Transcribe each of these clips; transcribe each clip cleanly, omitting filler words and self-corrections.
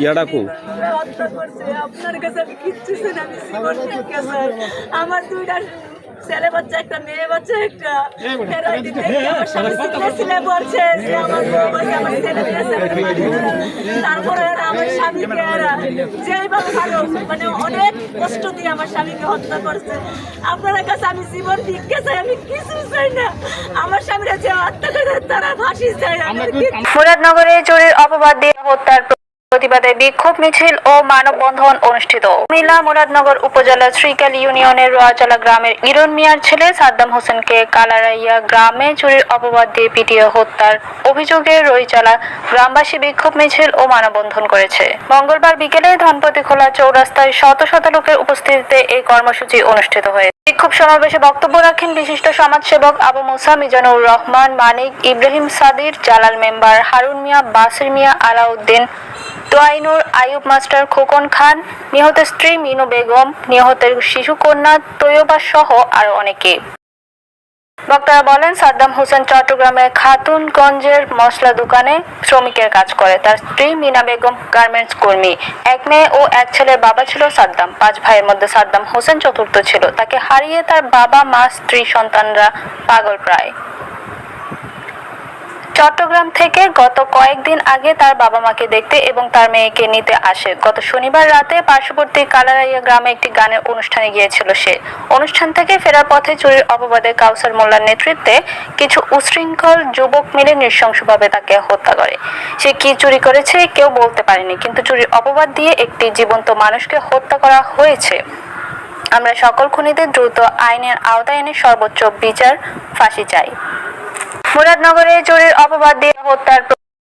ইয়াডাকু আপনার কাছে আমি কিচ্ছু শুনে আমি আমার দুইটা ছেলে বাচ্চা একটা মেয়ে বাচ্চা একটা তারপরে আমার স্বামীকে যেইভাবে ভালো মানে অনেক কষ্ট দিয়ে আমার স্বামীকে হত্যা করছে। আপনার কাছে আমি জীবন ভিক্ষা চাই, আমি কিছু চাই না। আমার স্বামীরা যে হত্যা করে তারা ফাঁসি চাই। মুরাদনগরে চুরির অপবাদ দিয়ে হত্যার প্রতিবাদে বিক্ষোভ মিছিল ও মানববন্ধন অনুষ্ঠিত। কুমিল্লা মুরাদনগর উপজেলার শ্রীকাল ইউনিয়নের রোয়াচালা গ্রামের ইরন মিয়ার ছেলে সাদ্দাম হোসেনকে কালারাইয়া গ্রামে চুরির অপবাদ দিয়ে পিটিয়ে হত্যার অভিযোগে রইচালা গ্রামবাসী বিক্ষোভ মিছিল ও মানববন্ধন করেছে। মঙ্গলবার বিকেলে ধনপতিখোলা চৌরাস্তায় শত শত লোকের উপস্থিতিতে এই কর্মসূচি অনুষ্ঠিত হয়েছে। বিক্ষোভ সমাবেশে বক্তব্য রাখেন বিশিষ্ট সমাজসেবক আবু মুসা, মিজানুর রহমান, মানিক, ইব্রাহিম সাদির, জালাল মেম্বার, হারুন মিয়া, বাসির মিয়া, আলাউদ্দিন, তোয়াইনুর, আইয়ুব মাস্টার, খোকন খান, নিহতের স্ত্রী মিনু বেগম, নিহতের শিশু কন্যা তৈয়বা সহ আরো অনেকে। বক্তারা বলেন, সাদ্দাম হোসেন চট্টগ্রামের খাতুনগঞ্জের মশলা দোকানে শ্রমিকের কাজ করে। তার স্ত্রী মিনা বেগম গার্মেন্টস কর্মী। এক মেয়ে ও এক ছেলের বাবা ছিল সাদ্দাম। 5 ভাইয়ের মধ্যে সাদ্দাম হোসেন চতুর্থ ছিল। তাকে হারিয়ে তার বাবা, মা, স্ত্রী, সন্তানরা পাগল প্রায়। চট্টগ্রাম থেকে গত কয়েকদিন আগে তার বাবা মাকে দেখতে এবং তার মেয়েকে নিতে আসে। গত শনিবার রাতে পার্শ্ববর্তী কালারাইয়া গ্রামে একটি গানের অনুষ্ঠানে গিয়েছিল সে। অনুষ্ঠান থেকে ফেরার পথে চুরির অপবাদে কাউসার মোল্লার নেতৃত্বে কিছু উশৃঙ্খল যুবক মিলে নৃশংসভাবে তাকে হত্যা করে। সে কি চুরি করেছে কেউ বলতে পারেনি, কিন্তু চুরির অপবাদ দিয়ে একটি জীবন্ত মানুষকে হত্যা করা হয়েছে। আমরা সকল খুনিদের দ্রুত আইনের আওতায় এনে সর্বোচ্চ বিচার, ফাঁসি চাই। মুরাদনগরে চুরির অপবাদ দিয়ে হত্যার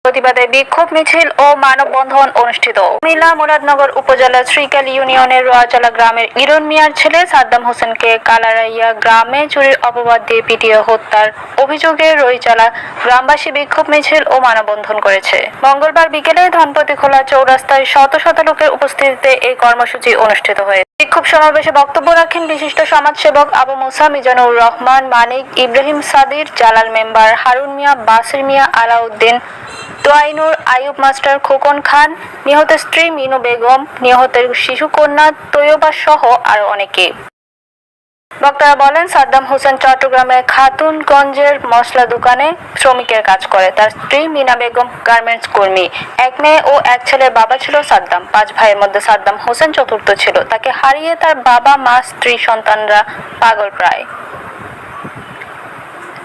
প্রতিবাদে বিক্ষোভ মিছিল ও মানববন্ধন অনুষ্ঠিত। কুমিল্লা মুরাদনগর উপজেলার শ্রীকাল ইউনিয়নের রোয়াচালা গ্রামের ইরন মিয়ার ছেলে সাদ্দাম হোসেনকে কালারাইয়া গ্রামে চুরির অপবাদ দিয়ে পিটিয়ে হত্যার অভিযোগে রইচালা গ্রামবাসী বিক্ষোভ মিছিল ও মানববন্ধন করেছে। মঙ্গলবার বিকেলে ধনপতিখোলা চৌরাস্তায় শত শত লোকের উপস্থিতিতে এই কর্মসূচি অনুষ্ঠিত হয়েছে। বিক্ষোভ সমাবেশে বক্তব্য রাখেন বিশিষ্ট সমাজসেবক আবু মুসা, মিজানুর রহমান, মানিক, ইব্রাহিম সাদির, জালাল মেম্বার, হারুন মিয়া, বাসির মিয়া, আলাউদ্দিন, তোয়াইনুর, আইয়ুব মাস্টার, খোকন খান, নিহতের স্ত্রী মিনু বেগম, নিহতের শিশু কন্যা তৈয়বা সহ আরো অনেকে। বক্তারা বলেন, সাদ্দাম হোসেন চট্টগ্রামের খাতুনগঞ্জের মশলা দোকানে শ্রমিকের কাজ করে। তার স্ত্রী মিনা বেগম গার্মেন্টস কর্মী। এক মেয়ে ও এক ছেলের বাবা ছিল সাদ্দাম। 5 ভাইয়ের মধ্যে সাদ্দাম হোসেন চতুর্থ ছিল। তাকে হারিয়ে তার বাবা, মা, স্ত্রী, সন্তানরা পাগল প্রায়।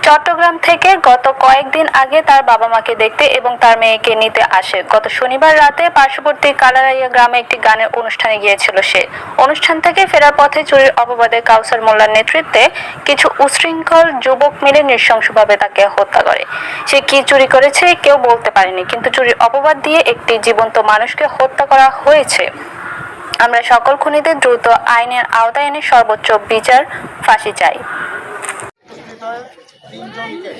চট্টগ্রাম থেকে গত কয়েকদিন আগে তার বাবা মাকে দেখতে এবং তার মেয়েকে নিতে আসে। গত শনিবার রাতে পার্শ্ববর্তী কালারাইয়া গ্রামে একটি গানের অনুষ্ঠানে গিয়েছিল সে। অনুষ্ঠান থেকে ফেরার পথে চুরির অপবাদে কাউসার মোল্লার নেতৃত্বে কিছু উশৃঙ্খল যুবক মিলে নৃশংসভাবে তাকে হত্যা করে। সে কি চুরি করেছে কেউ বলতে পারেনি, কিন্তু চুরির অপবাদ দিয়ে একটি জীবন্ত মানুষকে হত্যা করা হয়েছে। আমরা সকল খুনিদের দ্রুত আইনের আওতায় এনে সর্বোচ্চ বিচার, ফাঁসি চাই। 3 জনকে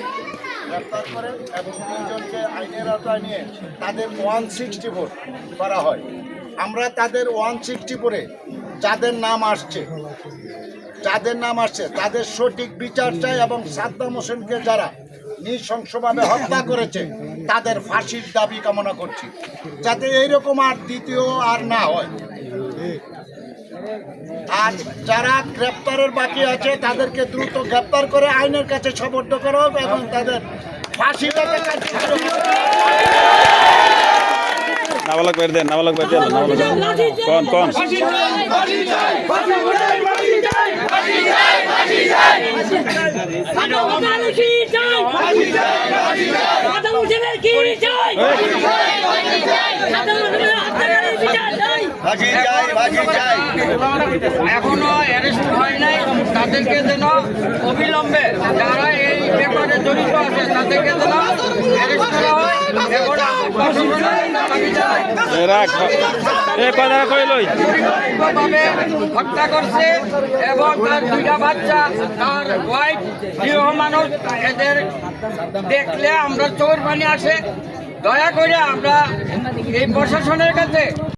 গ্রেপ্তার করে এবং 3 জনকে আইনের আওতায় নিয়ে তাদের 164 করা হয়। আমরা তাদের 164-এ যাদের নাম আসছে তাদের সঠিক বিচার চাই এবং সাদ্দাম হোসেনকে যারা নৃশংসভাবে হত্যা করেছে তাদের ফাঁসির দাবি কামনা করছি, যাতে এইরকম আর দ্বিতীয় আর না হয়। আর যারা গ্রেপ্তারের বাকি আছে তাদেরকে দ্রুত গ্রেপ্তার করে আইনের কাছে সোপর্দ করা হবে এবং তাদের ফাঁসিটাকে নাবালক বের দেন, নাবালক বের দেন, নাবালক কোন কোন এখনো অ্যারেস্ট হয় নাই, তাদেরকে যেন অবিলম্বে যারা এই ব্যাপারে জড়িত আছে তাদেরকে যেন অ্যারেস্ট করা হয়। হত্যা করছে এবং তার 2টা বাচ্চা, তার ওয়াইফ, গৃহ মানুষ, এদের দেখলে আমরা চোর পানি আসে। দয়া করে আমরা এই প্রশাসনের কাছে